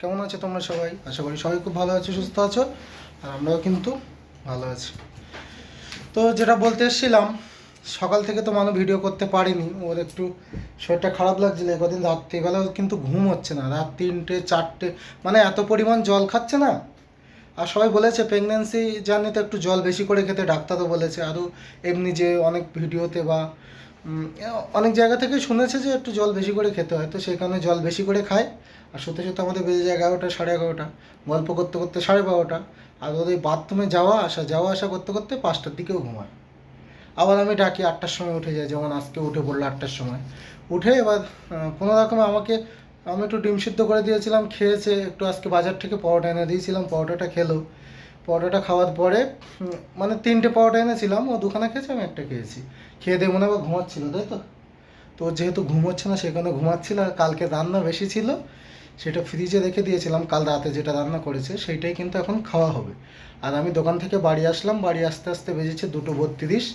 কেমন আছো তোমরা সবাই? আশা করি সবাই খুব ভালো আছো, সুস্থ আছো, আর আমরাও কিন্তু ভালো আছি। তো যেটা বলতে এসেছিলাম, সকাল থেকে তো মানুষ ভিডিও করতে পারিনি, ওর একটু শরীরটা খারাপ লাগছিল। কদিন রাত্রিবেলাও কিন্তু ঘুম হচ্ছে না, রাত 3টে 4টে, মানে এত পরিমাণ জল খাচ্ছে না। আর সবাই বলেছে প্রেগনেন্সি জার্নিতে একটু জল বেশি করে খেতে, ডাক্তারও বলেছে। আরও এমনি যে অনেক ভিডিওতে বা অনেক জায়গা থেকে শুনেছে যে একটু জল বেশি করে খেতে হয়, তো সেই কারণে জল বেশি করে খায়। আর সত্যি সত্যি আমাদের বেজে যায় 11টা, সাড়ে 11টা, গল্প করতে করতে 12:30। আর ওদের বাথরুমে যাওয়া আসা করতে করতে 5টার দিকেও ঘুমায়। আবার আমি ডাকি 8টার সময় উঠে যাই, যেমন আজকে উঠে পড়লো 8টার সময়। উঠে এবার কোনো রকমে আমি একটু ডিম সিদ্ধ করে দিয়েছিলাম, খেয়েছে। একটু আজকে বাজার থেকে পরোটা এনে দিয়েছিলাম, পরোটাটা খেলো। পরোটাটা খাওয়ার পরে মানে 3টে পরোটা এনেছিলাম, ও 2খানা খেয়েছে, আমি একটা খেয়েছি। খেয়ে দিয়ে মনে হয় ঘুমাচ্ছিল, তাই তো। তো যেহেতু ঘুমোচ্ছে না সেখানে ঘুমাচ্ছিল। আর কালকে রান্না বেশি ছিল, সেটা ফ্রিজে রেখে দিয়েছিলাম। কাল রাতে যেটা রান্না করেছে সেইটাই কিন্তু এখন খাওয়া হবে। আর আমি দোকান থেকে বাড়ি আসলাম, বাড়ি আসতে আসতে বেজেছে 2:32।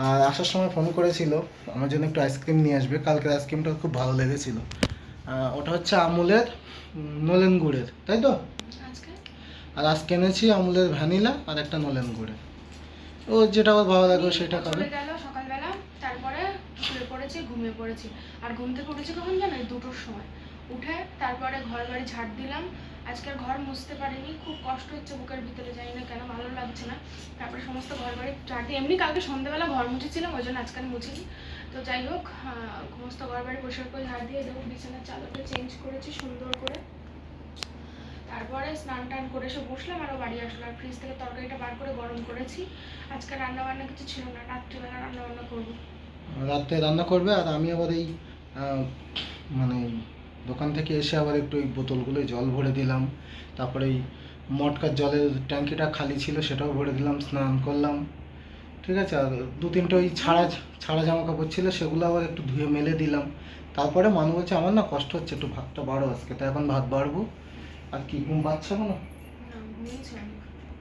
আর আসার সময় ফোন করেছিল আমার জন্য একটু আইসক্রিম নিয়ে আসবে। কালকের আইসক্রিমটা খুব ভালো লেগেছিল। ওটা হচ্ছে আমুলের নলেন গুড়ের, তাই তো। আর আজকে এনেছি আমুলের ভ্যানিলা আর একটা নলেন গুড়ের। ও যেটা আমার ভালো লাগে সেটা খাবে। সকালবেলা তারপরে শুয়ে পড়েছি, ঘুমিয়ে পড়েছি। আর ঘুম থেকে উঠেছি কখন জানো? 2টোর সময় উঠে তারপরে ঘর বাড়ি ঝাড় দিলাম। আজকের ঘর মুছতে পারিনি, খুব কষ্ট হচ্ছে বুকের ভিতরে, জানি না কেন, ভালো লাগছে না। তারপরে সমস্ত ঘর বাড়ি ঝাড় দিয়ে, এমনি কালকে সন্ধ্যেবেলা ঘর মুছেছিলাম, ওই জন্য আজকে আমি মুছিনি। তো যাই হোক, সমস্ত ঘর বাড়ি পরিষ্কার করে ঝাড় দিয়ে দেবো। বিছানার চাদরটা চেঞ্জ করেছি সুন্দর করে। তারপরে স্নান টান করে এসে বসলাম, আরও বাড়ি আসলো। আর ফ্রিজ থেকে তরকারিটা বার করে গরম করেছি। আজকে রান্না বান্না কিছু ছিল না, রাত্রিবেলা রান্না বান্না করবো। রাত্রে রান্না করবে। আর আমি আবার এই মানে দোকান থেকে এসে আবার একটু ওই বোতলগুলোয় জল ভরে দিলাম। তারপরে এই মটকার জলের ট্যাঙ্কিটা খালি ছিল, সেটাও ভরে দিলাম, স্নান করলাম। ঠিক আছে। আর 2-3টে ওই ছাড়া ছাড়া জামা কাপড় ছিল, সেগুলো আবার একটু ধুয়ে মেলে দিলাম। তারপরে মানুষ বলছে আমার না কষ্ট হচ্ছে, একটু ভাতটা বাড়ো আজকে। তাই এখন ভাত বাড়বো। আর কি ঘুম পাচ্ছে না?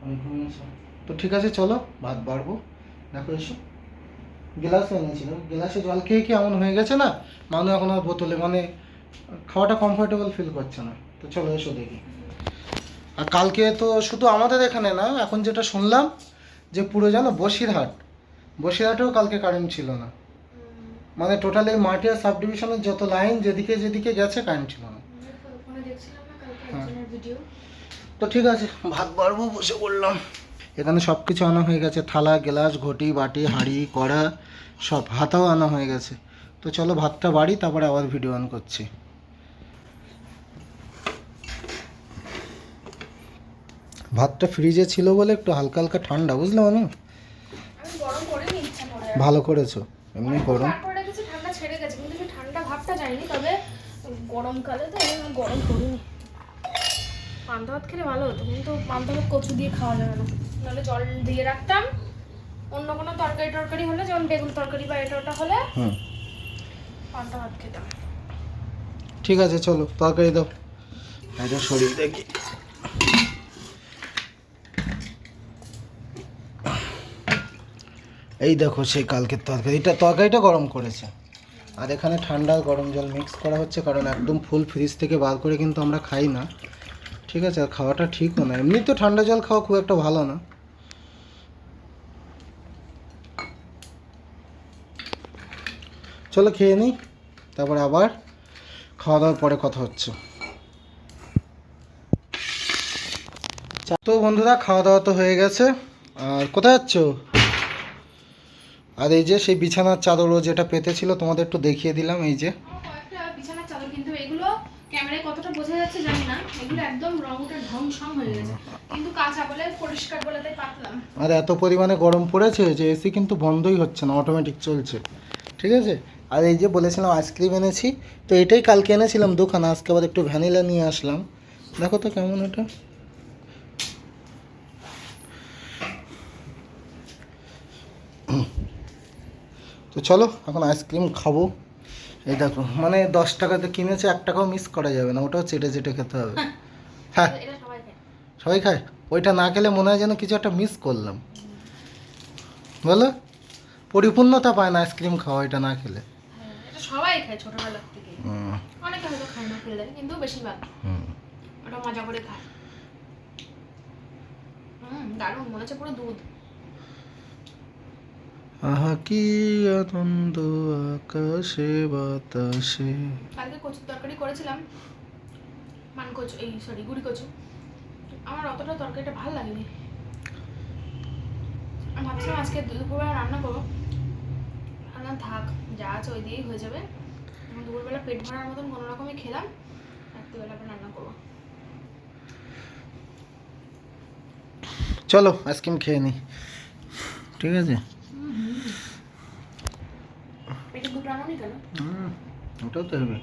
আমি ঘুমিয়েছি। তো ঠিক আছে, চলো ভাত বাড়বো। দেখো এসো, গ্লাসে এনেছিল, গ্লাসে জল খেয়ে কি এমন হয়ে গেছে না, মানুষ এখন আর বোতলে মানে খাওয়াটা কমফোর্টেবল ফিল করছে না। তো চলো এসো দেখি। আর কালকে তো শুধু আমাদের এখানে না, এখন যেটা শুনলাম যে পুরো জানো বসিরহাটেও কালকে কারেন্ট ছিল না। মানে টোটাল এই মাটিয়া সাব ডিভিশনের যত লাইন যেদিকে যেদিকে গেছে কারেন্ট ছিল না। হ্যাঁ, তো ঠিক আছে, ভাত বাড়বো, বসে পড়লাম। এখানে সব কিছু আনা হয়ে গেছে, থালা গ্লাস ঘটি বাটি হাঁড়ি কড়া সব, হাতাও আনা হয়ে গেছে। তো চলো ভাতটা বাড়ি, তারপরে আবার ভিডিও অন করছি। ভাতটা ফ্রিজে ছিল বলে একটু হালকা হালকা ঠান্ডা, বুঝলে মানু। ভালো করেছো, এমনি গরম। ঠান্ডা ছেড়ে গেছে, কিন্তু সেই ঠান্ডা ভাবটা যায়নি। তবে গরমকালে তো গরম করিনি। পান্তা ভাত খেলে ভালো হতো, কিন্তু পান্তা ভাত কচু দিয়ে খাওয়া যাবে না। নাহলে জল দিয়ে রাখতাম, অন্য কোনো তরকারি হলে, যেমন বেগুন তরকারি বা এটা ওটা হলে পান্তা ভাত খেতাম। ঠিক আছে, চলো তরকারি দাও, এটা সরিয়ে দেখি। এই দেখো সেই কালকের তরকারিটা গরম করেছে। আর এখানে ঠান্ডা গরম জল মিক্স করা হচ্ছে, কারণ একদম ফুল ফ্রিজ থেকে বার করে কিন্তু আমরা খাই না। ঠিক আছে। আর খাওয়াটা ঠিকও না, এমনি তো ঠান্ডা জল খাওয়া খুব একটা ভালো না। চলো খেয়ে নিই, তারপরে আবার খাওয়া দাওয়ার পরে কথা হচ্ছে। তো বন্ধুরা, খাওয়া দাওয়া তো হয়ে গেছে। আর কোথায় যাচ্ছ? আর এই যে সেই বিছানার চাদরও যেটা পেতে ছিল তোমাদের একটু দেখিয়ে দিলাম, এই যে বিছানার চাদর। কিন্তু এগুলো ক্যামেরায় কতটা বোঝা যাচ্ছে জানি না, এগুলো একদম রংটা ঢং হয়ে গেছে, কিন্তু কাঁচা বলে পরিষ্কার বলে তাই পাতলাম। আর এত পরিমাণে গরম পড়েছে যে এসি কিন্তু বন্ধই হচ্ছে না, অটোমেটিক চলছে। ঠিক আছে। আর এই যে বলেছিলাম আইসক্রিম এনেছি, তো এটাই কালকে এনেছিলাম 2খানা, আজকে আবার একটু ভ্যানিলা নিয়ে আসলাম। দেখো তো কেমন এটা। তো চলো এখন আইসক্রিম খাবো। এই দেখো, মানে 10 টাকাতে কিনেছে, 1 টাকাও মিস করা যাবে না, ওটাও চেটে চেটে খেতে হবে। হ্যাঁ, সবাই খায়। ওইটা না খেলে মনে হয় যেন কিছু একটা মিস করলাম, বলো। পরিপূর্ণতা পায় না আইসক্রিম খাওয়া এটা না খেলে। এটা সবাই খায় ছোটবেলা থেকে, অনেকে হয়তো খায় না খেলে, কিন্তু বেশিরভাগ ওটা মজা করে খায়। দারুণ, মনে হচ্ছে পুরো দুধ। আহা কি আনন্দ আকাশে বাতাসে। কালকে কচুর তরকারি করেছিলাম, কচু, এই সরি গুড়ি কচু। আমার অতটা তরকারিটা ভালো লাগেনি। আমি ভাবছিলাম আজকে দুপুরবেলা রান্না করবো, না থাক, যা আছে ওই দিয়েই হয়ে যাবে। এখন দুপুরবেলা পেট ভরার মতন কোনো রকমই খেলাম, রাত্রিবেলা আবার রান্না করবো। চলো আইসক্রিম খেয়ে নি, ঠিক আছে? এটা দুটো আনুনি কেন? ওটাও তো হবে,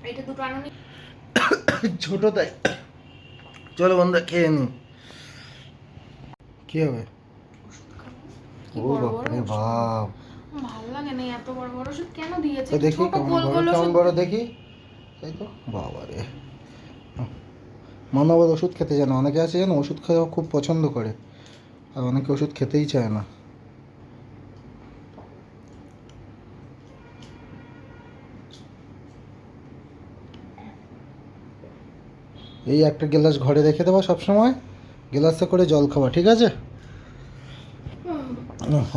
এটা দুটো আনুনি। ছোট তাই। চলো বন্ধু খেয়ে নি। কি হবে? কি ও বড় বড় বাপরে ওষুধ। বাপ, ভালো লাগে না এত বড় বড় ওষুধ কেন দিয়েছে? তো দেখি ছোট কেমন গোল বড়, গোল কেমন ওষুধ। বড় দেখি। তাই তো, বাবা রে। মনে আবার ওষুধ খেতে চায় না, অনেকে আছে জানো ওষুধ খাওয়া খুব পছন্দ করে, আর অনেকে ওষুধ খেতেই চায় না। এই একটা গ্লাস ঘরে রেখে দেবা সবসময়, গ্লাসে করে জল খাওয়া, ঠিক আছে?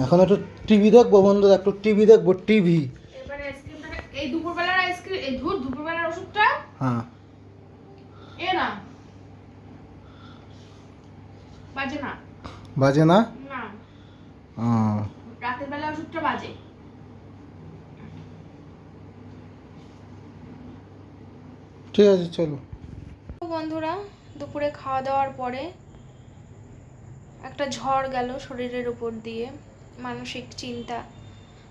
এখন একটু টিভি দেখবো বন্ধুরা, একটু টিভি দেখবো, টিভি। এবারে আইসক্রিমটা, এই দুপুরবেলার আইসক্রিম, এই দুপুরবেলার ওষুধটা হ্যাঁ, এ না, বাজে না। বাজে না? না, ও, রাতের বেলা ওষুধটা বাজে। ঠিক আছে চলো। বন্ধুরা, দুপুরে খাওয়া দাওয়ার পরে একটা ঝড় গেল শরীরের উপর দিয়ে, মানসিক চিন্তা।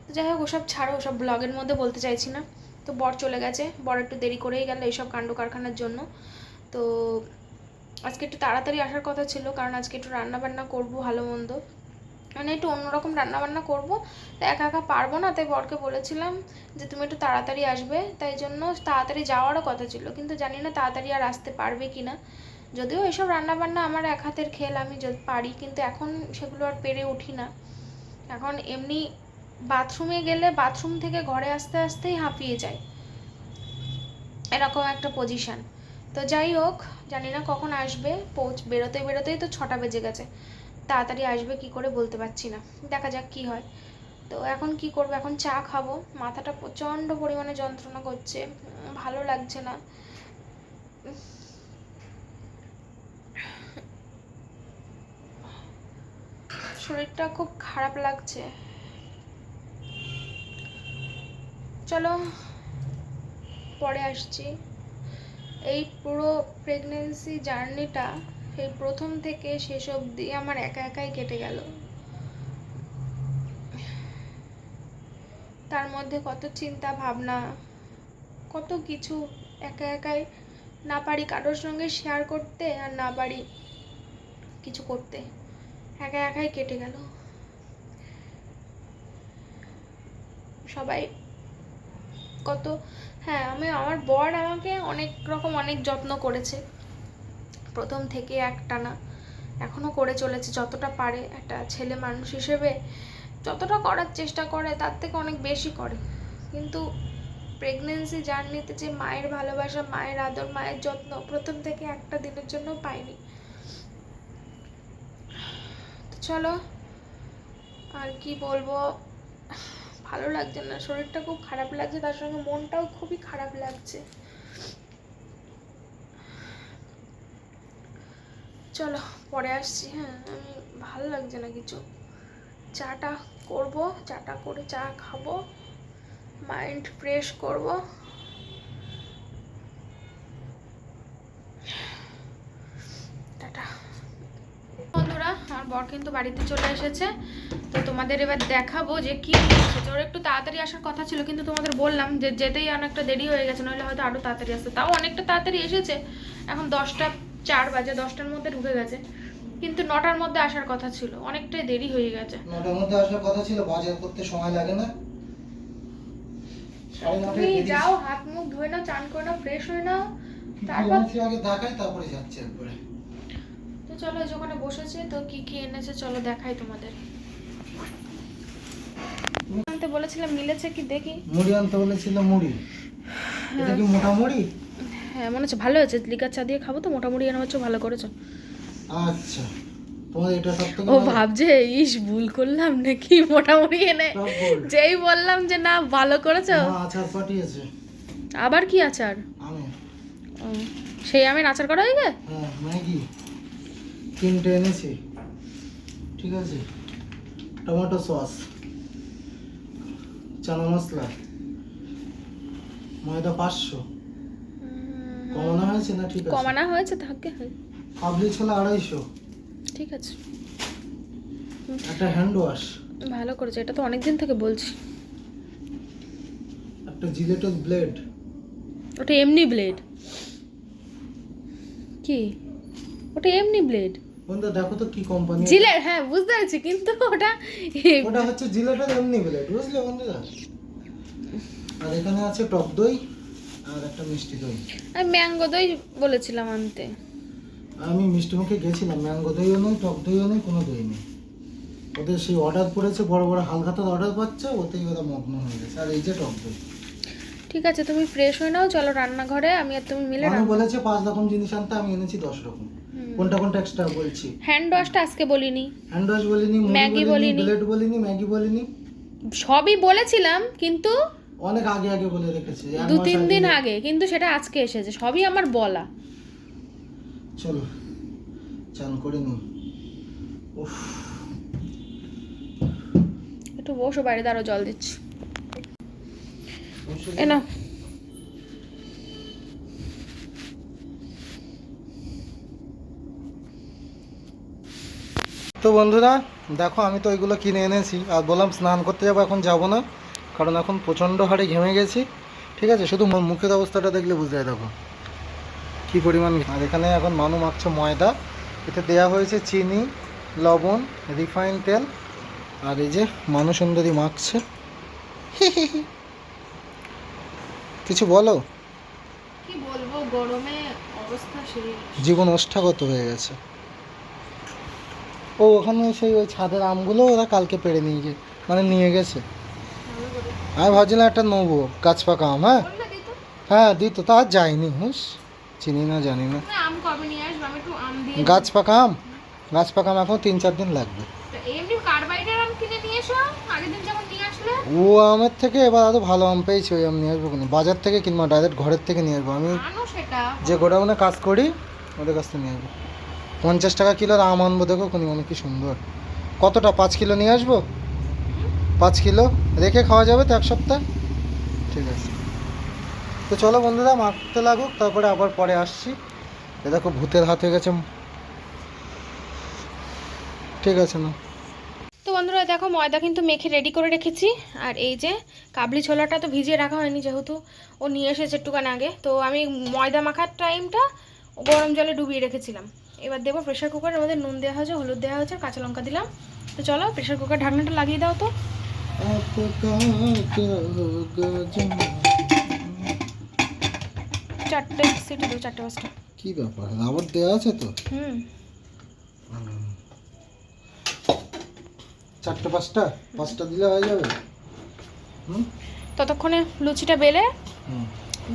তো যাই হোক, ওসব ছাড়ো, ওসব ব্লগের মধ্যে বলতে চাইছি না। তো বর চলে গেছে, বর একটু দেরি করেই গেল এইসব কাণ্ড কারখানার জন্য। তো আজকে একটু তাড়াতাড়ি আসার কথা ছিল, কারণ আজকে একটু রান্না বান্না করবো ভালো মন্দ, মানে একটু অন্যরকম রান্না বান্না করবো। তো একা একা পারবো না, তাই বরকে বলেছিলাম যে তুমি একটু তাড়াতাড়ি আসবে, তাই জন্য তাড়াতাড়ি যাওয়ারও কথা ছিল, কিন্তু জানি না তাড়াতাড়ি আর আসতে পারবে কি না। যদিও এসব রান্নাবান্না আমার এক হাতের খেল, আমি যদি পারি, কিন্তু এখন সেগুলো আর পেরে উঠি না। এখন এমনি বাথরুমে গেলে বাথরুম থেকে ঘরে আসতে আসতেই হাঁপিয়ে যায়, এরকম একটা পজিশান। তো যাই হোক, জানি না কখন আসবে, বেরোতে বেরোতেই তো 6টা বেজে গেছে। তাড়াতাড়ি আসবে কি করে বলতে পারছি না, দেখা যাক কি হয়। তো এখন কি করবো, এখন চা খাবো। মাথাটা প্রচণ্ড পরিমাণে যন্ত্রণা করছে, ভালো লাগছে না। শরীরটা খুব খারাপ লাগছে। চলো পরে আসছি। এই পুরো প্রেগনেন্সি জার্নিটা, এই প্রথম থেকে শেষ অবধি আমার একা একাই কেটে গেল। তার মধ্যে কত চিন্তা ভাবনা, কত কিছু, একা একাই না পারি কারোর সঙ্গে শেয়ার করতে, আর না পারি কিছু করতে, একা একাই কেটে গেল। সবাই কত, হ্যাঁ, আমার বর আমাকে অনেক রকম অনেক যত্ন করেছে প্রথম থেকে একটানা, এখনো করে চলেছে যতটা পারে। একটা ছেলে মানুষ হিসেবে যতটা করার চেষ্টা করে তার থেকে অনেক বেশি করে, কিন্তু প্রেগনেন্সি জার্নিতে যে মায়ের ভালোবাসা, মায়ের আদর, মায়ের যত্ন প্রথম থেকে একটা দিনের জন্য পাইনি। তো চলো, আর কি বলবো, ভালো লাগছে না, শরীরটা খুব খারাপ লাগছে, তার সঙ্গে মনটাও খুবই খারাপ লাগছে। চলো পরে আসছি, হ্যাঁ, আমি ভালো লাগছে না কিছু। চাটা করবো, চাটা করে চা খাবো, মাইন্ড ফ্রেশ করবো। টাটা। বন্ধুরা, আমার বর কিন্তু বাড়িতে চলে এসেছে। তো তোমাদের এবার দেখাবো যে কি এসেছে। ওর একটু তাড়াতাড়ি আসার কথা ছিল, কিন্তু তোমাদের বললাম যে যেতেই অনেকটা দেরি হয়ে গেছে, নইলে হয়তো আরও তাড়াতাড়ি আসতো। তাও অনেকটা তাড়াতাড়ি এসেছে, এখন 10টা 4 বাজে, 10টার মধ্যে ঢুকে গেছে, কিন্তু 9টার মধ্যে আসার কথা ছিল, অনেকটাই দেরি হয়ে গেছে। 9টার মধ্যে আসার কথা ছিল, বাজার করতে সময় লাগে না? তুমি যাও, হাত মুখ ধুয়ে নাও, চান করে নাও, ফ্রেশ হয়ে নাও, তারপর আগে দেখাই, তারপরে যাচ্ছে একবারে। তো চলো, ওখানে বসেছে, তো কি কি এনেছে চলো দেখাই তোমাদের। আনতে বলেছিলাম, মিলেছে কি দেখি। মুড়ি আনতে বলেছিল, মুড়ি? এটা কি মোটা মুড়ি? হ্যাঁ মনে হচ্ছে ভালো হয়েছে, লিকার চা দিয়ে খাবো তো, মোটামুটি এনে হচ্ছে ভালো করেছো। আচ্ছা, তোমার এটা সব থেকে ও ভালো? ভাবছে ইস ভুল করলাম নাকি, মোটামুটি এনে সব ভুল। যেই বললাম যে না ভালো করেছো। মা আচার পাঠিয়েছে। আবার কি আচার? আমি ও, সেই আমের আচার করা হয়ে গে? হ্যাঁ ম্যাগি 3টে এনেছি, ঠিক আছে, টমেটো সস, চানা মশলা, ময়দা 500, কমানো হয়েছে না? ঠিক আছে, কমানো হয়েছে থাকে। কাবলি ছোলা 250, ঠিক আছে, একটা হ্যান্ড ওয়াশ, ভালো করেছো, এটা তো অনেক দিন থেকে বলছি। একটা জিলেটের ব্লেড। ওটা এমনি ব্লেড কি? ওটা এমনি ব্লেড বন্ধু দেখো তো কি কোম্পানি। জিলেট, হ্যাঁ বুঝতে পেরেছি, কিন্তু ওটা ওটা হচ্ছে জিলেটের এমনি ব্লেড, বুঝলে বন্ধুরা। আর এখানে আছে টক দই আর একটা মিষ্টি দই। আমি ম্যাঙ্গো দই বলেছিলাম আনতে। আমি মিষ্টি মুখে গেছিলাম, ম্যাঙ্গো দইও নেই, টক দইও নেই, কোনো দই নেই। ওদের সেই অর্ডার পড়েছে, বড় বড় হালখাতার অর্ডার পাচ্ছে, ওতেই ওরা মগ্ন হয়ে গেছে। আর এই যে টক দই। ঠিক আছে তুমি ফ্রেশ হয়ে নাও, চলো রান্নাঘরে, আমি আর তুমি মিলে আমি বলেছে 5 রকম জিনিস আনতে, আমি এনেছি 10 রকম। কোনটা কোনটা এক্সট্রা বলছি। হ্যান্ড ওয়াশটা আজকে বলিনি, হ্যান্ড ওয়াশ বলিনি, ম্যাগি বলিনি, ব্লেড বলিনি, ম্যাগি বলিনি, সবই বলেছিলাম কিন্তু অনেক আগে আগে বলে রেখেছি, 2-3 দিন আগে, কিন্তু সেটা আজকে এসেছে, সবই আমার বলা। চলো চান করে নি। উফ, একটু বসো, বাইরে দাঁড়ো, জল দিচ্ছি। বসে এ না তো বন্ধুরা দেখো, আমি তো ওইগুলো কিনে এনেছি আর বললাম স্নান করতে যাবো, এখন যাবো না, কারণ এখন প্রচণ্ড হারে ঘেমে গেছি, ঠিক আছে। শুধু মুখের অবস্থাটা দেখলে বুঝতে যায় দেখো কী পরিমাণ। আর এখানে এখন মানু মাখছে ময়দা, এতে দেয়া হয়েছে চিনি, লবণ, রিফাইন তেল, আর এই যে মানু সুন্দরী মাখছে। কিছু বলো। কি বলবো, গরমে অবস্থা শেষ। জীবন ওষ্ঠাগত হয়ে গেছে। ও ওখানে সেই ওই ছাদের আমগুলো ওরা কালকে পেড়ে নিয়ে গিয়ে মানে নিয়ে গেছে। আমি ভাবছিলাম একটা নেবো গাছ পাকা আম। হ্যাঁ বললে দিত হ্যাঁ দিত, তা আর যায়নি, হুস চিনি না জানি না। তুমি আম কবে নিয়ে আসবে, আমি একটু আম দিয়ে গাছ পাকা আম, গাছ পাকা আম এখন 3-4 দিন লাগবে। তো এমনি কার্বাইডের আম কিনে নিয়ে এসো, আগের দিন যেমন নিয়ে আসলে। ও আমের থেকে এবার আরো ভালো আম পেয়েছি, ওই আম নিয়ে আসবো কিনা, বাজার থেকে কিনবো, ডাইরেক্ট ঘরের থেকে নিয়ে আসবো। আমি আনো সেটা। যে গোডাউনে কাজ করি ওদের কাছ থেকে নিয়ে আসবো। 50 টাকা কিলোর আম আনবো, দেখো কোন মানে কি সুন্দর। কতটা, 5 কিলো নিয়ে আসবো? 5 কিলো রেখে খাওয়া যাবে তো 1 সপ্তাহ, ঠিক আছে। তো চলো বন্ধুরা মাখতে লাগুক, তারপরে আবার পরে আসছি। এ দেখো ভূতের হাত হয়ে গেছে, ঠিক আছে না। তো বন্ধুরা দেখো ময়দা কিন্তু মেখে রেডি করে রেখেছি, আর এই যে কাবলি ছোলাটা তো ভিজিয়ে রাখা হয়নি, যেহেতু ও নিয়ে এসেছে একটুখানি আগে, তো আমি ময়দা মাখার টাইমটা গরম জলে ডুবিয়ে রেখেছিলাম। এবার দেবো প্রেশার কুকারের মধ্যে, নুন দেওয়া হয়েছে, হলুদ দেওয়া হয়েছে, কাঁচা লঙ্কা দিলাম। তো চলো প্রেশার কুকার ঢাকনাটা লাগিয়ে দাও তো। চারটে সিটি দেবো, 4-5টা। কি ব্যাপার, আবার দেওয়া আছে তো? হুম 4-5টা দিলে হয়ে যাবে। হুম ততক্ষণে লুচিটা বেলে হুম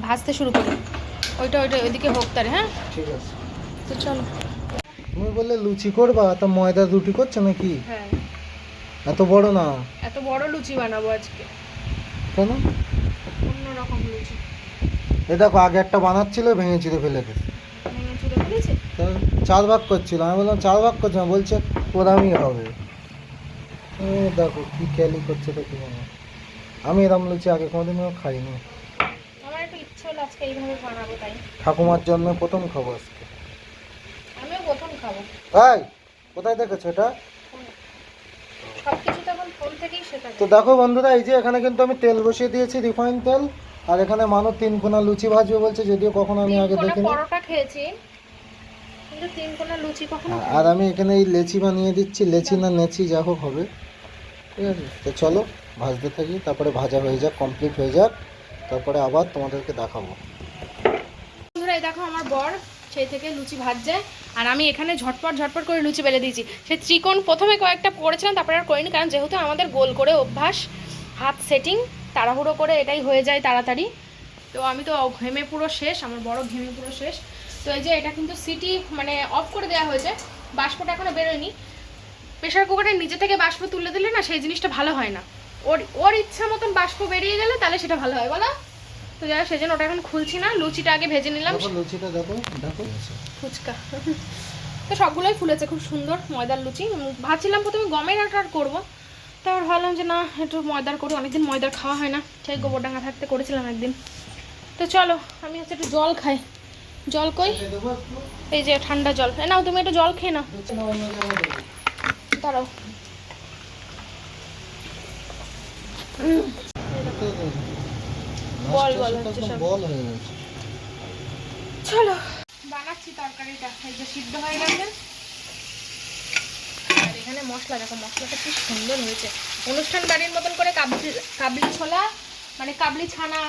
ভাজতে শুরু করি, ওইটা ওইদিকে হোক তারে। হ্যাঁ ঠিক আছে। তো চলো। তুমি বললে লুচি করবা, তা ময়দা রুটি করছো নাকি? হ্যাঁ এত বড় না। এত বড় লুচি বানাবো আজকে, কেন? অন্যরকম লুচি। এ দেখো আগে একটা বানাচ্ছিল, ভেঙে চিড়ে ফেলে দিয়েছে। ভেঙে চুড়ে ফেলেছে। তা 4 ভাগ করছিল, আমি বললাম 4 ভাগ করছে না, বলছে ওরামই হবে। ও দেখো কি ক্যালি করছে তো, কি জানো। আমি এরম লুচি আগে কোনোদিনও খাইনি। আমার একটু ইচ্ছে হলো আজকে এইভাবে বানাবো, তাই ঠাকুমার জন্য প্রথম খাবো আজকে। আমিও প্রথম খাবো। তাই কোথায় দেখেছো এটা? সবকিছু তখন ফোন থেকেই শেখা তো যায়। দেখো বন্ধুরা, এই যে এখানে কিন্তু আমি তেল বসিয়ে দিয়েছি, রিফাইন তেল। আর এখানে মানুষ 3 কোনা লুচি ভাজবে বলছে, যদিও কখনো আমি আগে দেখিনি। পরোটা খেয়েছি, কিন্তু 3 কোনা লুচি কখনো আর আমি এখানে এই লেচি বানিয়ে দিচ্ছি, লেচি না নেচি যা হোক হবে, ঠিক আছে। তো চলো ভাজতে থাকি, তারপরে ভাজা হয়ে যাক, কমপ্লিট হয়ে যাক, তারপরে আবার তোমাদেরকে দেখাবো। বন্ধুরা এই দেখো আমার বর সেই থেকে লুচি ভাজছে, আর আমি এখানে ঝটপট করে লুচি বেলে দিয়েছি। সে ত্রিকোণ প্রথমে কয়েকটা করেছিলাম, তারপরে আর করিনি, কারণ যেহেতু আমাদের গোল করে অভ্যাস, হাত সেটিং তাড়াহুড়ো করে এটাই হয়ে যায় তাড়াতাড়ি। তো আমি তো ঘেমে পুরো শেষ, আমার বড় ঘেমে পুরো শেষ। তো এই যে এটা কিন্তু সিটি মানে অফ করে দেওয়া হয়েছে, বাষ্পটা এখনো বেরোয়নি। প্রেশার কুকারের নিচে থেকে বাষ্প তুলে দিলে না সেই জিনিসটা ভালো হয় না, ওর ওর ইচ্ছা মতন বাষ্প বেরিয়ে গেলে তাহলে সেটা ভালো হয় বলো। তো যাই হোক, সেই জন্য ওটা এখন খুলছি না, লুচিটা আগে ভেজে নিলাম। লুচিটা দেখো দেখো ফুচকা তো সবগুলোই ফুলেছে খুব সুন্দর, ময়দার লুচি। ভাবছিলাম প্রথমে গমের আটার করবো, তারপর ভাবলাম যে না একটু ময়দার করি, অনেকদিন ময়দার খাওয়া হয় না, সেই গোবরডাঙ্গা থাকতে করেছিলাম একদিন। তো চলো আমি হচ্ছে একটু জল খাই। জল কই? এই যে ঠান্ডা জল। নাও তুমি একটু জল খেয়ে নাও। দাঁড়াও। বল বল হচ্ছে সব। বল হয়ে গেছে। চলো বানাচ্ছি তরকারিটা, এই যে সিদ্ধ হয়ে গেছে। আর এখানে মশলা দেখো, মশলাটা কি সুন্দর হয়েছে, অনুষ্ঠান বাড়ির মতন করে কাবলি ছোলা মানে কাবলি ছানা,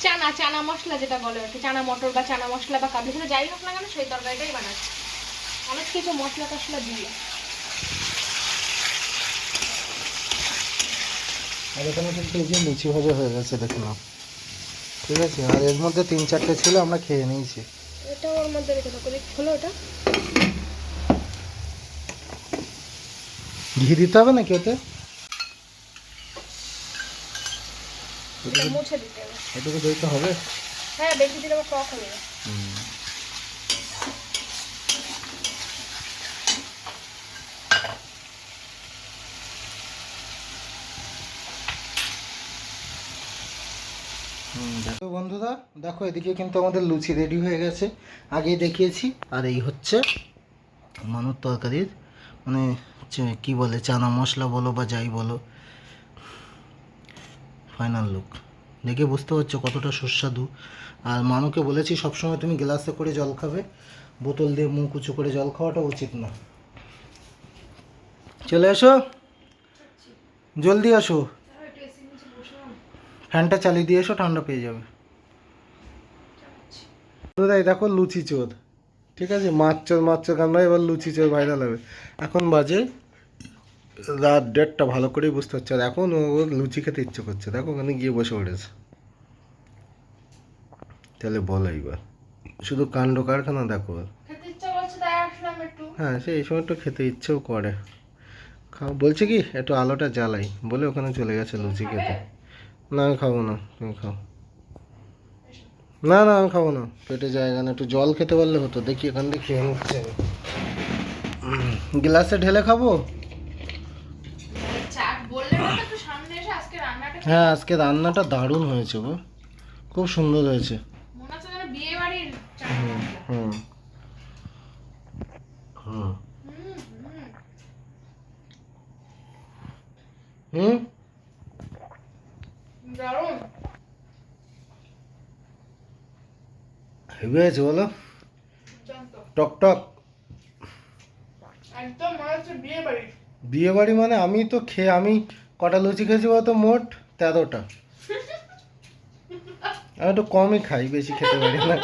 চানা চানা মশলা যেটা বলে আর কি, চানা মটর বা চানা মশলা বা কাবলি ছোলা যাই হোক না কেন সেই তরকারিটাই বানাচ্ছি, অনেক কিছু মশলা টশলা দিয়ে। আর এখানে কিন্তু এই যে লুচি ভাজা হয়ে গেছে দেখলাম, ঠিক আছে। আর এর মধ্যে 3-4টে ছিল, আমরা খেয়ে নিয়েছি। এটা ওর মধ্যে রেখে থাকো, খোলো ওটা। ঘি দিতে হবে নাকি ওতে? এটা মুছে দিতে হবে। এটুকু দিতে হবে? হ্যাঁ, বেশি দিলে আবার টক হবে। তো বন্ধুরা দেখো, এদিকে কিন্তু আমাদের লুচি রেডি হয়ে গেছে, আগেই দেখিয়েছি। আর এই হচ্ছে মানুর তরকারির মানে কি বলে, চানা মশলা বলো বা যাই বলো, ফাইনাল লুক দেখে বুঝতে পারছো কতটা সুস্বাদু। আর মানুকে বলেছি সবসময় তুমি গ্লাসে করে জল খাবে, বোতল দিয়ে মুখ উঁচু করে জল খাওয়াটা উচিত না। চলে এসো, জলদি আসো, ফ্যানটা চালিয়ে দিয়ে এসো, ঠান্ডা পেয়ে যাবে। দাদা দেখো লুচি চোর, ঠিক আছে, মাছ চোর কামড়া, এবার লুচি চোর ভাইরাল হবে। এখন বাজে রাত 1:30, ভালো করেই বুঝতে পারছে। আর এখন ও লুচি খেতে ইচ্ছে করছে, দেখো ওখানে গিয়ে বসে পড়েছে। তাহলে বলো এইবার, শুধু কাণ্ড কারখানা দেখো। হ্যাঁ, সে এই সময় একটু খেতে ইচ্ছেও করে। খাও বলছে কি একটু আলোটা জ্বালাই বলে ওখানে চলে গেছে লুচি খেতে। না আমি খাবো না, তুমি খাও। না না আমি খাবো না, পেটে জায়গা না, একটু জল খেতে পারলে হতো। দেখি এখান থেকে খেয়ে নিচ্ছে, গ্লাসে ঢেলে খাবো। হ্যাঁ আজকে রান্নাটা দারুণ হয়েছে গো, খুব সুন্দর হয়েছে। হুম হুম হুম হেভি হয়েছে বলো, টক টক। বিয়ে বাড়ি মানে আমি তো আমি কটা লুচি খেয়েছি বলতো, মোট 13টা। আমি একটু কমই খাই, বেশি খেতে পারি না।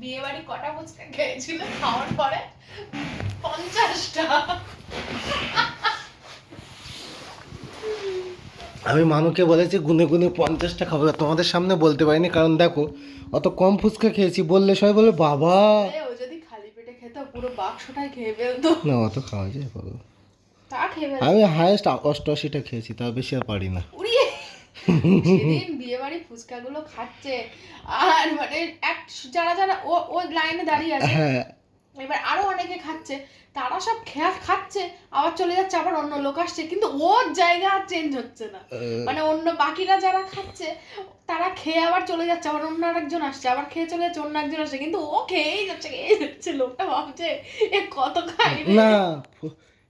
বিয়ে বাড়ি কটা ফুচকা খেয়েছিল খাওয়ার পরে? 50টা। আমি মানুকে বলেছি গুনে গুনে 50টা খাবো, তোমাদের সামনে বলতে পারিনি কারণ দেখো অত কম ফুচকা খেয়েছি, বললে সবাই বলে বাবা। ও যদি খালি পেটে খেত পুরো বাক্সটাই খেয়ে ফেলতো। না অত খাওয়া যায় বলো, তা খেয়ে ফেলতো। আমি হায়েস্ট 88টা খেয়েছি, তার বেশি আর পারি না। সেদিন বিয়ে বাড়ি ফুচকাগুলো খাচ্ছে আর মানে যারা যারা ও লাইনে দাঁড়িয়ে আছে, হ্যাঁ এবার আরো অনেকে খাচ্ছে, তারা সব খাচ্ছে, আবার চলে যাচ্ছে, আবার অন্য লোক আসছে, কিন্তু ওর জায়গা আর চেঞ্জ হচ্ছে না। মানে অন্য বাকিরা যারা খাচ্ছে তারা খেয়ে আবার চলে যাচ্ছে, আবার অন্য আরেকজন আসছে, আবার খেয়ে চলে যাচ্ছে, অন্য একজন আসছে, কিন্তু ও খেয়েই যাচ্ছে। লোকটা ভাবছে এ কত খাই না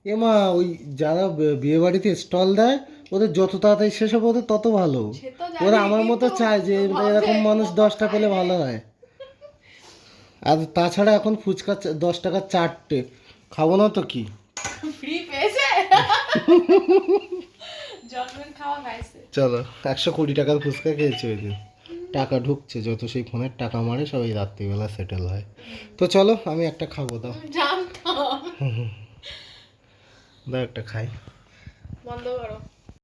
এমা, ওই যারা বিয়ে বাড়িতে স্টল দেয় ওদের যত তাড়াতাড়ি শেষ হবে ওদের তত ভালো। ওরা আমার মতো চায় যে এরকম মানুষ 10টা পেলে ভালো হয়। আর তাছাড়া এখন ফুচকা 10 টাকার 4টে, খাবো না তো কি, ফ্রি পেয়েছে। জন্মের খাওয়া খাইছে। চলো 120 টাকার ফুচকা খেয়েছি ওই দিন, টাকা ঢুকছে যত, সেই ফোনের টাকা মারে সবাই রাত্রিবেলা সেটেল হয়। তো চলো আমি একটা খাবো, দাও জানতাম। দাও একটা খাই। বন্ধ করো।